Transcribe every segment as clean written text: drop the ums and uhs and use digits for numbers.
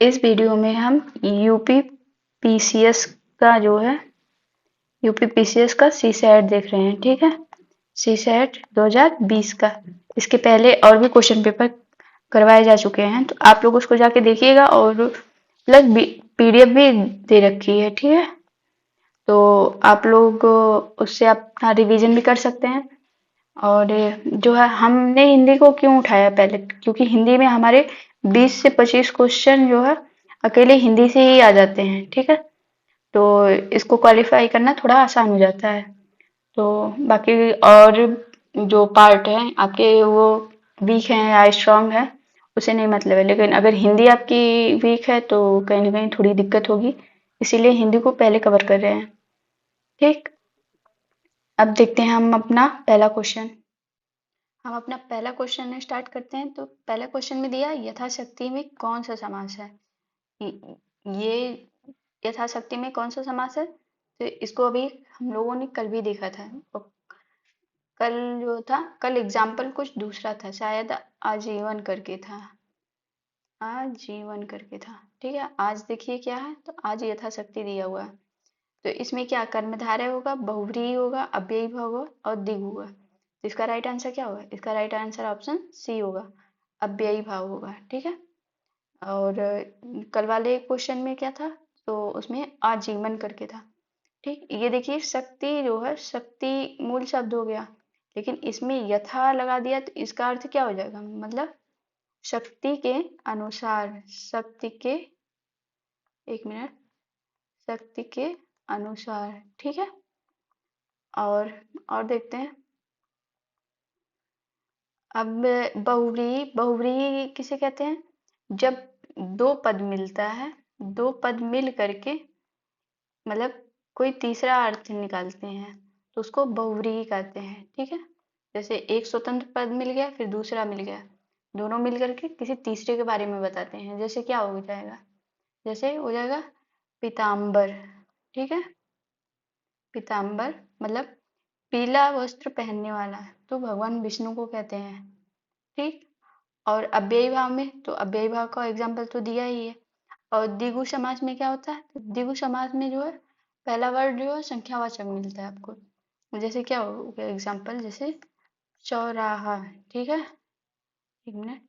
इस वीडियो में हम यूपी पीसीएस का जो है यूपी पीसीएस का सी सेट देख रहे हैं। ठीक है, सी सेट 2020 का। इसके पहले और भी क्वेश्चन पेपर करवाए जा चुके हैं, तो आप लोग उसको जाके देखिएगा। और प्लस पीडीएफ भी दे रखी है। ठीक है, तो आप लोग उससे अपना रिवीजन भी कर सकते हैं। और जो है, हमने हिंदी को क्यों उठाया पहले, क्योंकि हिंदी में हमारे 20 से 25 क्वेश्चन जो है अकेले हिंदी से ही आ जाते हैं। ठीक है, तो इसको क्वालिफाई करना थोड़ा आसान हो जाता है। तो बाकी और जो पार्ट है आपके, वो वीक हैं या स्ट्रांग है, उसे नहीं मतलब है। लेकिन अगर हिंदी आपकी वीक है तो कहीं ना कहीं थोड़ी दिक्कत होगी, इसीलिए हिंदी को पहले कवर कर रहे हैं। ठीक, अब देखते हैं हम अपना पहला क्वेश्चन स्टार्ट करते हैं। तो पहला क्वेश्चन में दिया, यथाशक्ति में कौन सा समास है। ये यथाशक्ति में कौन सा समास है, तो इसको अभी हम लोगों ने कल भी देखा था। और कल एग्जाम्पल कुछ दूसरा था, शायद आजीवन करके था। आजीवन करके था। ठीक है, आज देखिए क्या है। तो आज यथाशक्ति दिया हुआ है, तो इसमें क्या कर्मधारय होगा, बहुव्रीहि होगा, अव्ययी भाव होगा और दिग होगा। तो इसका राइट आंसर क्या होगा, इसका राइट आंसर ऑप्शन सी होगा, अव्ययी भाव होगा। ठीक है, और कल वाले क्वेश्चन में क्या था, तो उसमें आजीवन करके था। ठीक, ये देखिए शक्ति जो है, शक्ति मूल शब्द हो गया, लेकिन इसमें यथा लगा दिया, तो इसका अर्थ क्या हो जाएगा, मतलब शक्ति के अनुसार, शक्ति के, एक मिनट, शक्ति के अनुसार। ठीक है, और देखते हैं। अब बहुव्रीहि, बहुव्रीहि किसे कहते हैं, जब दो पद मिलता है, दो पद मिल करके मतलब कोई तीसरा अर्थ निकालते हैं, तो उसको बहुव्रीहि कहते हैं। ठीक है, जैसे एक स्वतंत्र पद मिल गया, फिर दूसरा मिल गया, दोनों मिल करके किसी तीसरे के बारे में बताते हैं। जैसे क्या हो जाएगा, जैसे हो जाएगा पीताम्बर। ठीक है, पीताम्बर मतलब पीला वस्त्र पहनने वाला, तो भगवान विष्णु को कहते हैं। ठीक, और अव्ययी भाव में, तो अव्ययी भाव का एग्जाम्पल तो दिया ही है। और द्विगु समास में क्या होता है, तो द्विगु समास में जो है पहला वर्ड जो है संख्यावाचक मिलता है आपको। जैसे क्या हो गया एग्जाम्पल, जैसे चौराहा। ठीक है, एक मिनट,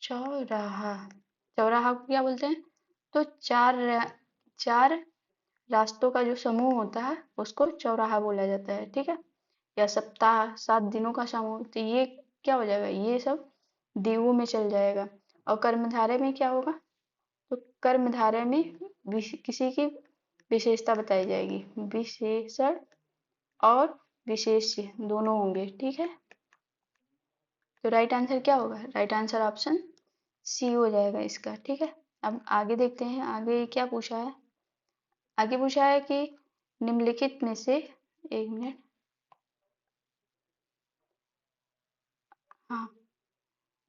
चौराहा, चौराहा को क्या बोलते हैं, तो चार रास्तों का जो समूह होता है उसको चौराहा बोला जाता है। ठीक है, या सप्ताह, 7 दिनों का समूह, तो ये क्या हो जाएगा, ये सब द्विगु में चल जाएगा। और कर्मधारय में क्या होगा, तो कर्मधारय में किसी की विशेषता बताई जाएगी, विशेषण और विशेष्य दोनों होंगे। ठीक है, तो राइट आंसर क्या होगा, राइट आंसर ऑप्शन सी हो जाएगा इसका। ठीक है, अब आगे देखते हैं, आगे क्या पूछा है। आगे पूछा है कि निम्नलिखित में से, एक मिनट, हाँ,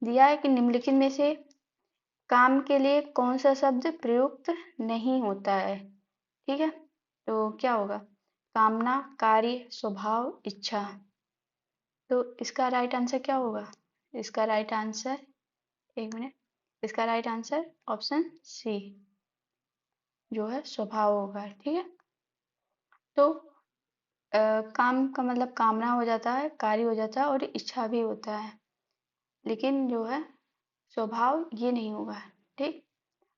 दिया है कि निम्नलिखित में से काम के लिए कौन सा शब्द प्रयुक्त नहीं होता है। ठीक है, तो क्या होगा, कामना, कार्य, स्वभाव, इच्छा। तो इसका राइट आंसर क्या होगा, इसका राइट आंसर, एक मिनट, इसका राइट आंसर ऑप्शन सी जो है स्वभाव होगा। ठीक है, तो काम का मतलब कामना हो जाता है, कार्य हो जाता है और इच्छा भी होता है, लेकिन जो है स्वभाव ये नहीं होगा। ठीक,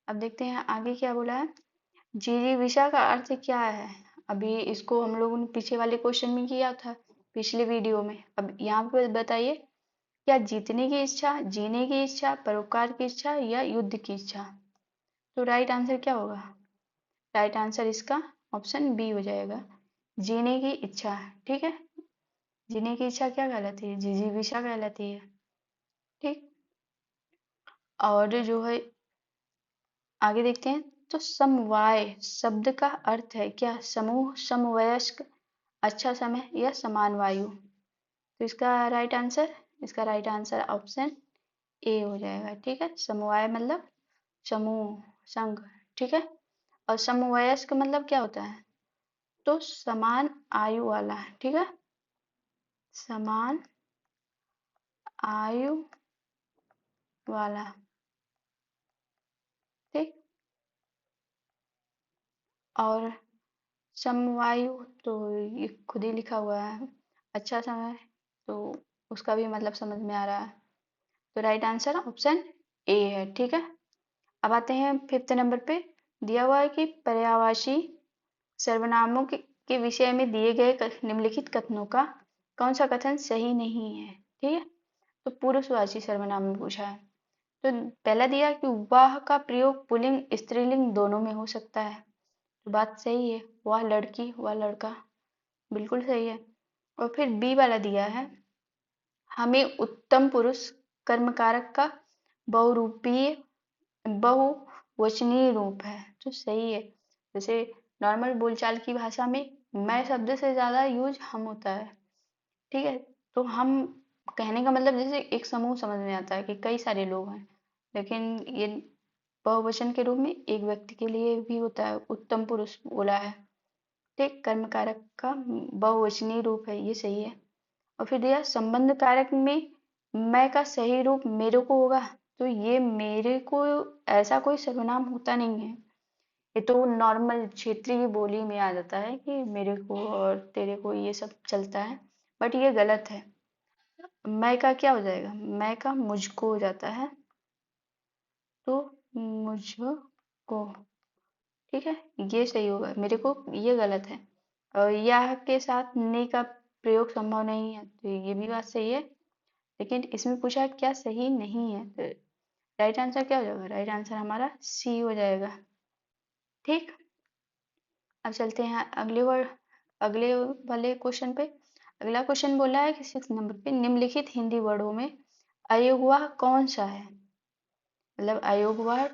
अब देखते हैं आगे क्या बोला है। जिजीविषा का अर्थ क्या है, अभी इसको हम लोगों ने पीछे वाले क्वेश्चन में किया था, पिछले वीडियो में। अब यहाँ पे बताइए, क्या जीतने की इच्छा, जीने की इच्छा, परोपकार की इच्छा या युद्ध की इच्छा। तो राइट आंसर क्या होगा, राइट आंसर इसका ऑप्शन बी हो जाएगा, जीने की इच्छा। ठीक है, जीने की इच्छा क्या कहलाती है, जिजीविषा कहलाती है। ठीक, और जो है आगे देखते हैं। तो समवाय शब्द का अर्थ है क्या, समूह, समवयस्क, अच्छा समय या समान वायु। तो इसका राइट आंसर ऑप्शन ए हो जाएगा। ठीक है, समवाय मतलब समूह, संघ। ठीक है, और समवयस्क मतलब क्या होता है, तो समान आयु वाला। ठीक है, समान आयु वाला। ठीक। और समवायु तो ये खुद ही लिखा हुआ है, अच्छा समय, तो उसका भी मतलब समझ में आ रहा है। तो राइट आंसर ऑप्शन ए है। ठीक है। अब आते हैं फिफ्थ नंबर पे। दिया हुआ है कि पर्यायवाची सर्वनामों के विषय में दिए गए निम्नलिखित कथनों का कौन सा कथन सही नहीं है। ठीक है। तो पुरुषवाची सर्वनाम में पूछा है। तो पहला दिया कि वह का प्रयोग पुल्लिंग स्त्रीलिंग दोनों में हो सकता है। तो बात सही है, वह लड़की वह लड़का, बिल्कुल सही है। और फिर बी वाला दिया है, हमें उत्तम पुरुष कर्मकारक का बहुरूपीय बहुवचनीय रूप है। तो सही है। जैसे नॉर्मल बोलचाल की भाषा में मैं शब्द से ज्यादा यूज हम होता है। ठीक है। तो हम कहने का मतलब जैसे एक समूह समझ में आता है कि कई सारे लोग हैं, लेकिन ये बहुवचन के रूप में एक व्यक्ति के लिए भी होता है। उत्तम पुरुष बोला है। ठीक। कर्म कारक का बहुवचनीय रूप है, ये सही है। और फिर दिया संबंध कारक में मैं का सही रूप मेरे को होगा। तो ये मेरे को ऐसा कोई सर्वनाम होता नहीं है, ये तो नॉर्मल क्षेत्रीय बोली में आ जाता है कि मेरे को और तेरे को ये सब चलता है, बट ये गलत है। मैं का क्या हो जाएगा, मैं का मुझको हो जाता है। तो मुझको। ठीक है, ये सही होगा, मेरे को ये गलत है। और यह के साथ ने का प्रयोग संभव नहीं है, तो ये भी बात सही है। लेकिन इसमें पूछा क्या सही नहीं है, तो राइट आंसर क्या हो जाएगा, राइट आंसर हमारा सी हो जाएगा। ठीक। अब चलते हैं अगले वाले क्वेश्चन पे। अगला क्वेश्चन बोला है कि 6 नंबर पे निम्नलिखित हिंदी वर्डों में अयोगवाह कौन सा है। मतलब अयोगवाह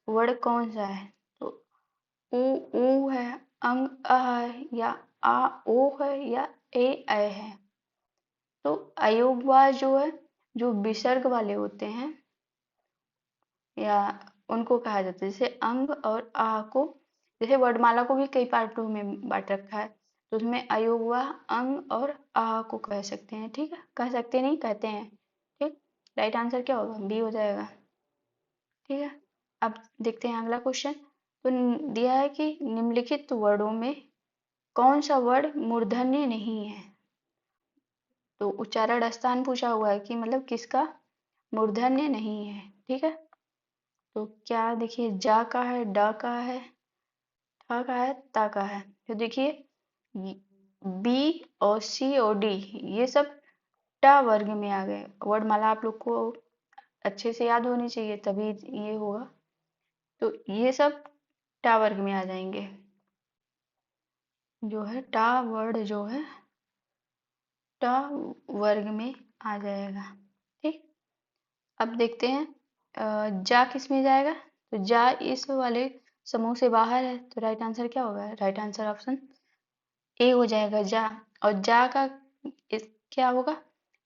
वर्ड कौन सा है। तो उ ऊ है, अंग अ है, या आ ओ है, या ए ऐ है। तो अयोगवाह जो है, जो विसर्ग वाले होते हैं या उनको कहा जाता है। जैसे अंग और आ को, जैसे वर्णमाला को भी कई पार्टों में बांट रखा है, तो उसमें अयोगवाह अंग और आ को कह सकते हैं। ठीक है, कह सकते नहीं, कहते हैं। ठीक। राइट आंसर क्या होगा, बी हो जाएगा। ठीक है। अब देखते हैं अगला क्वेश्चन। तो दिया है कि निम्नलिखित वर्डों में कौन सा वर्ड मूर्धन्य नहीं है। तो उच्चारण स्थान पूछा हुआ है कि मतलब किसका मूर्धन्य नहीं है। ठीक है। तो क्या देखिए, जा का है, ड का है, ठ का है, ता का है। तो देखिए बी और सी और डी ये सब ट वर्ग में आ गए। वर्णमाला आप लोग को अच्छे से याद होनी चाहिए, तभी ये होगा। तो ये सब टा वर्ग में आ जाएंगे। जो है टा वर्ड जो है टा वर्ग में आ जाएगा। ठीक। अब देखते हैं जा किस में जाएगा। तो जा इस वाले समूह से बाहर है, तो राइट आंसर क्या होगा, राइट आंसर ऑप्शन ए हो जाएगा, जा। और जा का क्या होगा,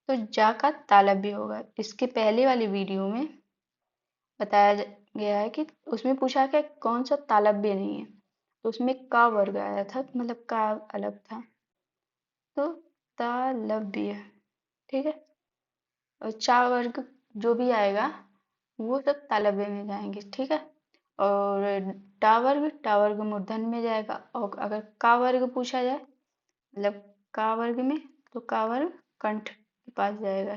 तो जा का तालव्य होगा। इसके पहले वाली वीडियो में बताया गया है कि उसमें पूछा कि कौन सा तालव्य नहीं है, तो उसमें का वर्ग आया था, मतलब का अलग था। तो तालव्य। ठीक है। और चा वर्ग जो भी आएगा वो सब तालव्य में जाएंगे। ठीक है। और टा वर्ग मूर्धन्य में जाएगा। और अगर का वर्ग पूछा जाए, मतलब का वर्ग में, तो का वर्ग कंठ के पास जाएगा।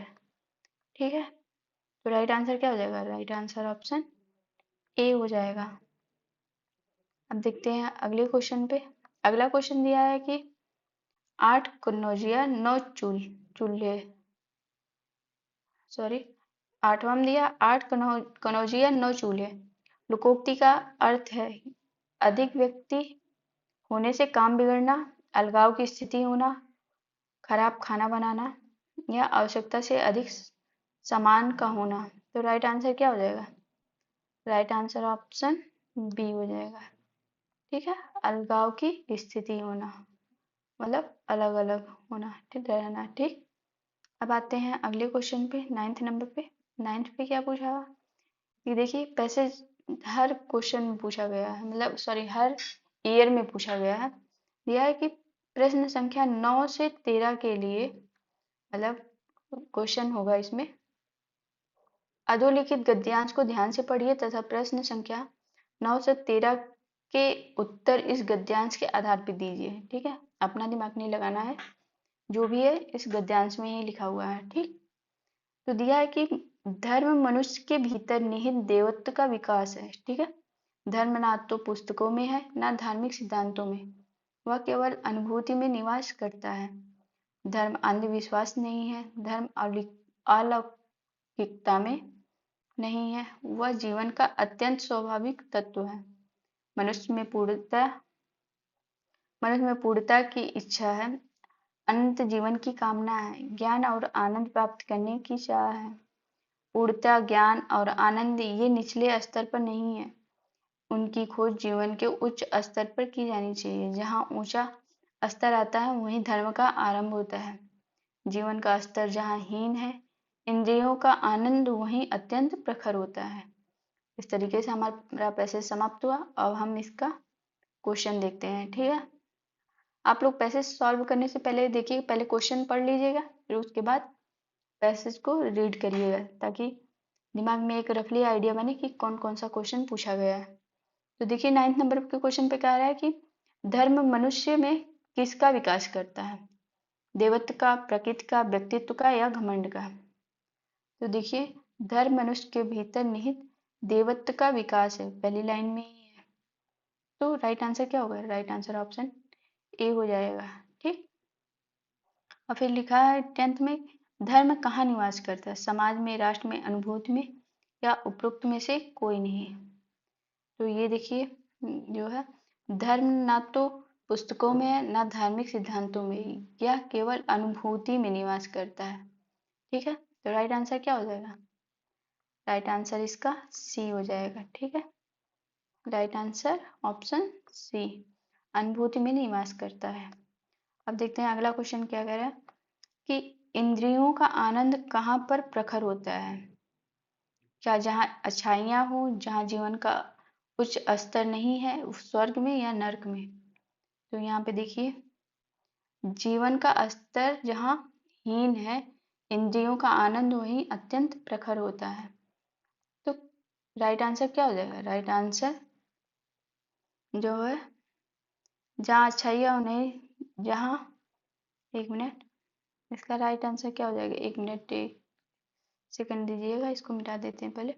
ठीक है। तो राइट आंसर क्या हो जाएगा, राइट आंसर ऑप्शन ए हो जाएगा। अब देखते हैं अगले क्वेश्चन पे। अगला क्वेश्चन दिया है कि 8 कनौजिया 9 चूल्हे, सॉरी 8वां में दिया 8 कनौजिया 9 चूल्हे। लोकोक्ति का अर्थ है अधिक व्यक्ति होने से काम बिगड़ना, अलगाव की स्थिति होना, खराब खाना बनाना, या आवश्यकता से अधिक सामान का होना। तो राइट आंसर क्या हो जाएगा, राइट आंसर ऑप्शन बी हो जाएगा। ठीक है। अलगाव की स्थिति होना मतलब अलग अलग होना, ठीक रहना। ठीक। अब आते हैं अगले क्वेश्चन पे, 9th नंबर पे। 9th पे क्या पूछा हुआ, ये देखिए पैसेज हर क्वेश्चन में पूछा गया है, मतलब सॉरी हर ईयर में पूछा गया है। दिया है कि प्रश्न संख्या 9 से 13 के लिए, मतलब क्वेश्चन होगा इसमें अधोलिखित गद्यांश को ध्यान से पढ़िए तथा प्रश्न संख्या 9 से 13 के उत्तर इस गद्यांश के आधार पर दीजिए। ठीक है, अपना दिमाग नहीं लगाना है, जो भी है इस गद्यांश में ही लिखा हुआ है। ठीक, तो दिया है कि धर्म मनुष्य के भीतर निहित देवत्व का विकास है। ठीक है, धर्म ना तो पुस्तकों में है ना धार्मिक सिद्धांतों में, वह केवल अनुभूति में निवास करता है। धर्म अंधविश्वास नहीं है, धर्म अलौकिकता में नहीं है, वह जीवन का अत्यंत स्वाभाविक तत्व है। मनुष्य में पूर्णता की इच्छा है, अनंत जीवन की कामना है, ज्ञान और आनंद प्राप्त करने की चाह है। पूर्णता, ज्ञान और आनंद ये निचले स्तर पर नहीं है, उनकी खोज जीवन के उच्च स्तर पर की जानी चाहिए। जहाँ ऊंचा स्तर आता है वहीं धर्म का आरंभ होता है। जीवन का स्तर जहाँ हीन है, इंद्रियों का आनंद वहीं अत्यंत प्रखर होता है। इस तरीके से हमारा पैसेज समाप्त हुआ। अब हम इसका क्वेश्चन देखते हैं। ठीक है, आप लोग पैसेज सॉल्व करने से पहले देखिए, पहले क्वेश्चन पढ़ लीजिएगा, फिर उसके बाद पैसेज को रीड करिएगा, ताकि दिमाग में एक रफली आइडिया बने कि कौन कौन सा क्वेश्चन पूछा गया है। तो देखिए 9 नंबर के क्वेश्चन पे क्या आ रहा है कि धर्म मनुष्य में किसका विकास करता है, देवत्व का, प्रकृति का, व्यक्तित्व का या घमंड का। तो देखिए धर्म मनुष्य के भीतर निहित देवत्व का विकास है, पहली लाइन में ही है। तो राइट आंसर क्या होगा, राइट आंसर ऑप्शन ए हो जाएगा। ठीक, और फिर लिखा है 10th में, धर्म कहाँ निवास करता है, समाज में, राष्ट्र में, अनुभूति में या उपरोक्त में से कोई नहीं। तो ये देखिए जो है, धर्म ना तो पुस्तकों में है ना धार्मिक सिद्धांतों में, यह केवल अनुभूति में निवास करता है। ठीक है, तो राइट आंसर क्या हो जाएगा, राइट आंसर इसका सी हो जाएगा। ठीक है, राइट आंसर ऑप्शन सी, अनुभूति में निवास करता है। अब देखते हैं अगला क्वेश्चन क्या कह रहा है कि इंद्रियों का आनंद कहाँ पर प्रखर होता है, क्या जहाँ अच्छाइयाँ हो, जहाँ जीवन का उच्च स्तर नहीं है, स्वर्ग में या नरक में। तो यहाँ पे देखिए जीवन का स्तर जहाँ हीन है, इंद्रियों का आनंद वहीं अत्यंत प्रखर होता है। तो राइट आंसर क्या हो जाएगा, राइट आंसर जो है जहाँ अच्छाइयाँ नहीं, जहाँ, एक मिनट, इसका राइट आंसर क्या हो जाएगा, एक मिनट, एक सेकंड दीजिएगा, इसको मिटा देते हैं पहले।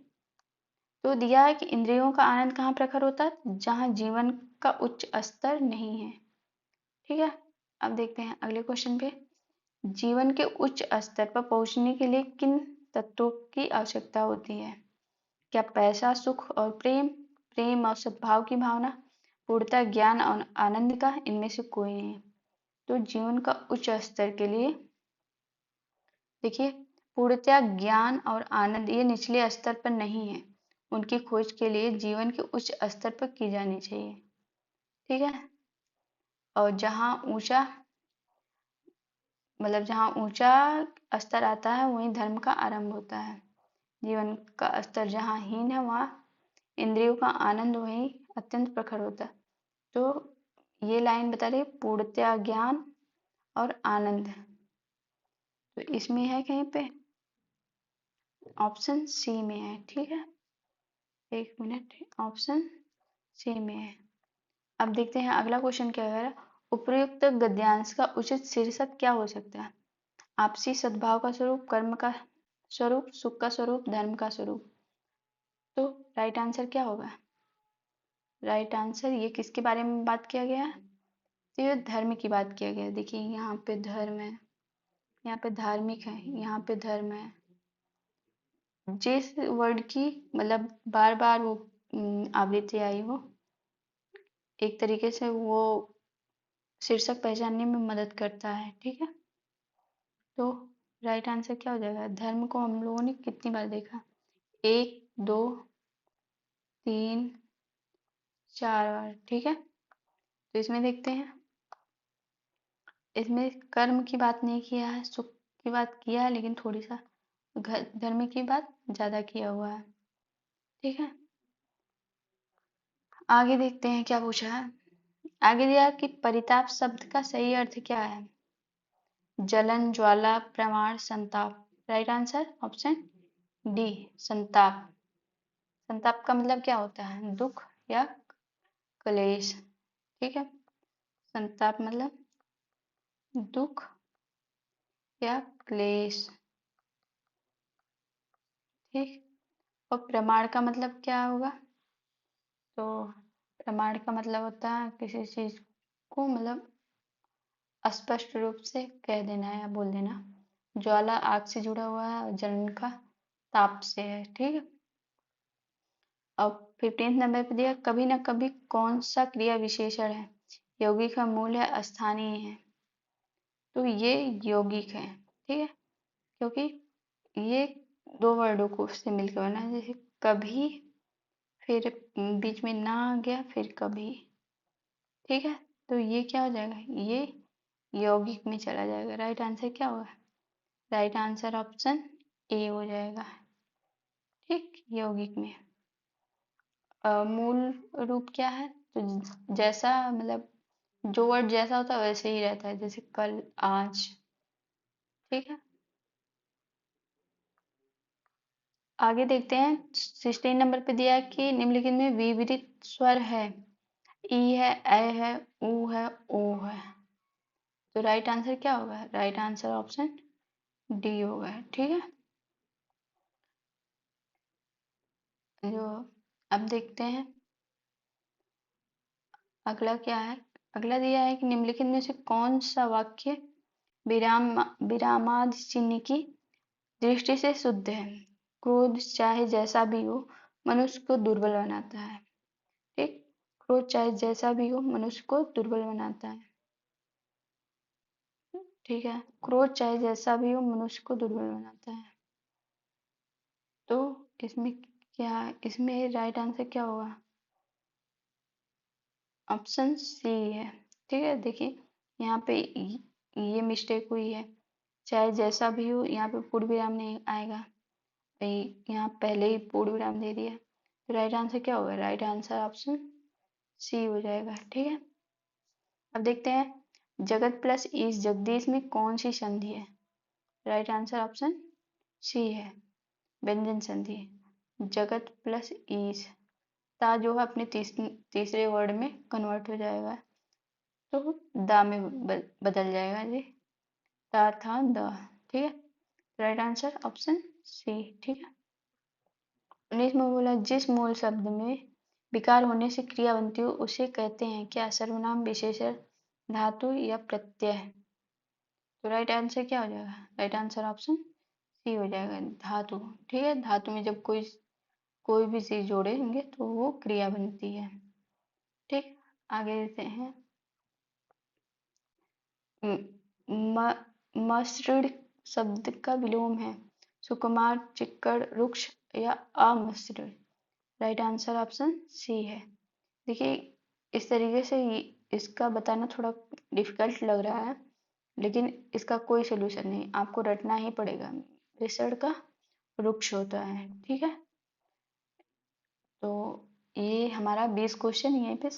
तो दिया है कि इंद्रियों का आनंद कहाँ प्रखर होता है, जहाँ जीवन का उच्च स्तर नहीं है। ठीक है, अब देखते हैं अगले क्वेश्चन पे, जीवन के उच्च स्तर पर पहुंचने के लिए किन तत्वों की आवश्यकता होती है, क्या पैसा, सुख और प्रेम, प्रेम और सद्भाव की भावना, पूर्णता, ज्ञान और आनंद का, इनमें से कोई नहीं। तो जीवन का उच्च स्तर के लिए देखिए पूर्णता, ज्ञान और आनंद ये निचले स्तर पर नहीं है, उनकी खोज के लिए जीवन के उच्च स्तर पर की जानी चाहिए। ठीक है, और जहाँ ऊंचा जहाँ ऊंचा स्तर आता है वहीं धर्म का आरंभ होता है। जीवन का स्तर जहाँ हीन है वहाँ इंद्रियों का आनंद वहीं अत्यंत प्रखर होता है। तो ये लाइन बता रही है पूर्णता, ज्ञान और आनंद, तो इसमें है कहीं पे, ऑप्शन सी में है। ठीक है, एक मिनट, ऑप्शन सी में है। अब देखते हैं अगला क्वेश्चन क्या है, उपयुक्त गद्यांश का उचित शीर्षक क्या हो सकता है, आपसी सद्भाव का स्वरूप, कर्म का स्वरूप, सुख का स्वरूप, धर्म का स्वरूप। तो राइट आंसर क्या होगा, राइट आंसर ये किसके बारे में बात किया गया है, तो ये धर्म की बात किया गया है। देखिए यहाँ पे धर्म है, यहाँ पे धार्मिक है, यहाँ पे धर्म है। जिस वर्ड की बार बार वो आवृत्ति आई हो, एक तरीके से वो शीर्षक पहचानने में मदद करता है। ठीक है, तो राइट आंसर क्या हो जाएगा, धर्म को हम लोगों ने कितनी बार देखा, 1, 2, 3, 4 बार। ठीक है, तो इसमें देखते हैं, इसमें कर्म की बात नहीं किया है, सुख की बात किया है, लेकिन थोड़ी सा धर्म की बात ज्यादा किया हुआ है। ठीक है, आगे देखते हैं क्या पूछा है। आगे दिया कि परिताप शब्द का सही अर्थ क्या है, जलन, ज्वाला, प्रमाण, संताप। राइट आंसर ऑप्शन डी संताप। संताप का मतलब क्या होता है? दुख या क्लेश। ठीक है, संताप मतलब दुख या क्लेश। ठीक। और प्रमाण का मतलब क्या होगा? तो प्रमाण का मतलब होता है किसी चीज को मतलब स्पष्ट रूप से कह देना या बोल देना। ज्वाला आग से जुड़ा हुआ है और जलन का ताप से है। ठीक है। अब 15 नंबर पे दिया, कभी ना कभी कौन सा क्रिया विशेषण है? यौगिक का मूल है, स्थानीय है। तो ये यौगिक है। ठीक है, क्योंकि ये दो वर्डों को से मिलकर बना है, जैसे कभी, फिर बीच में ना आ गया, फिर कभी। ठीक है, तो ये क्या हो जाएगा? ये यौगिक में चला जाएगा। राइट आंसर क्या होगा? राइट आंसर ऑप्शन ए हो जाएगा। ठीक, यौगिक में मूल रूप क्या है? तो जैसा मतलब जो वर्ड जैसा होता है वैसे ही रहता है, जैसे कल, आज। ठीक है, आगे देखते हैं। 16 नंबर पे दिया है कि निम्नलिखित में विपरीत स्वर है। ई है, ए है, ऊ है, ओ है। तो राइट आंसर क्या होगा? राइट आंसर ऑप्शन डी होगा। ठीक है, जो अब देखते हैं अगला क्या है। अगला दिया है कि निम्नलिखित में से कौन सा वाक्य विराम विरामादि चिन्ह की दृष्टि से शुद्ध है? क्रोध चाहे जैसा भी हो मनुष्य को दुर्बल बनाता है। ठीक, क्रोध चाहे जैसा भी हो मनुष्य को दुर्बल बनाता है। ठीक है, क्रोध चाहे जैसा भी हो मनुष्य को दुर्बल बनाता है। तो इसमें क्या है? इसमें राइट आंसर क्या होगा? ऑप्शन सी है। ठीक है, देखिए यहाँ पे ये मिस्टेक हुई है। चाहे जैसा भी हो, यहाँ पे पूर्ण विराम नहीं आएगा भाई, यहाँ पहले ही पूर्ण विराम दे दिया। तो राइट आंसर क्या होगा? राइट आंसर ऑप्शन सी हो जाएगा। ठीक है, अब देखते हैं जगत प्लस ईश जगदीश में कौन सी संधि है? राइट आंसर ऑप्शन सी है, व्यंजन संधि। जगत प्लस ईश, ता जो है अपने तीसरे वर्ड में कन्वर्ट हो जाएगा, तो दा में बदल जाएगा जी। ता था द। ठीक है, राइट आंसर ऑप्शन सी। ठीक है, 19 में बोला जिस मूल शब्द में विकार होने से क्रिया बनती हो उसे कहते हैं क्या? सर्वनाम, विशेषण, धातु या प्रत्यय। तो राइट आंसर क्या हो जाएगा? राइट आंसर ऑप्शन सी हो जाएगा, धातु। ठीक है, धातु में जब कोई कोई भी चीज जोड़ेंगे तो वो क्रिया बनती है। ठीक, आगे देते हैं। मसृण शब्द का विलोम है। सुकुमार, चिक्कड़, रुक्ष या अमसृण। राइट आंसर ऑप्शन सी है। देखिए इस तरीके से इसका बताना थोड़ा डिफिकल्ट लग रहा है, लेकिन इसका कोई सोल्यूशन नहीं, आपको रटना ही पड़ेगा। विसर्ग का वृक्ष होता है। ठीक है, तो ये हमारा 20 क्वेश्चन यहीं पे